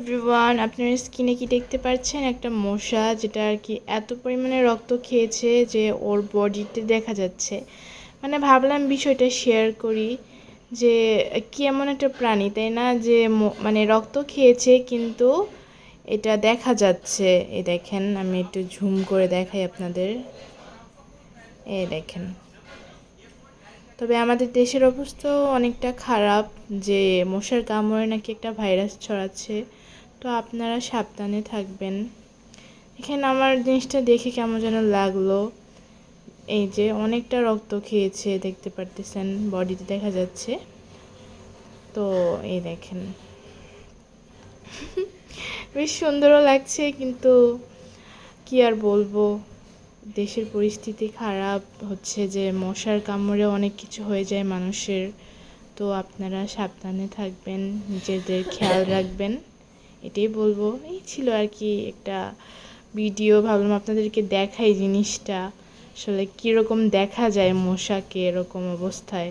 Everyone, আপনার স্কিনে কি দেখতে পাচ্ছেন? একটা মশা যেটা আর কি এত পরিমাণে রক্ত খেয়েছে যে ওর বডিতে দেখা যাচ্ছে। মানে ভাবলাম বিষয়টা শেয়ার করি যে কি এমন একটা প্রাণী, তাই না, যে মানে রক্ত খেয়েছে কিন্তু এটা দেখা যাচ্ছে। এই দেখেন, আমি একটু ঝুম করে দেখাই আপনাদের। এই দেখেন। তবে আমাদের দেশের অবস্থাও অনেকটা খারাপ, যে মশার কামড়ে নাকি একটা ভাইরাস ছড়াচ্ছে। তো আপনারা সাবধানে থাকবেন। এখানে আমার জিনিসটা দেখে কেমন যেন লাগলো। এই যে অনেকটা রক্ত খেয়েছে, দেখতে পারতেছেন, বডিতে দেখা যাচ্ছে। তো এই দেখেন, বেশ সুন্দরও লাগছে, কিন্তু কি আর বলবো, দেশের পরিস্থিতি খারাপ হচ্ছে, যে মশার কামড়ে অনেক কিছু হয়ে যায় মানুষের। তো আপনারা সাবধানে থাকবেন, নিজেদের খেয়াল রাখবেন, এটাই বলবো। এই ছিল আর কি একটা ভিডিও, ভাবলাম আপনাদেরকে দেখাই জিনিসটা আসলে কীরকম দেখা যায় মশাকে এরকম অবস্থায়।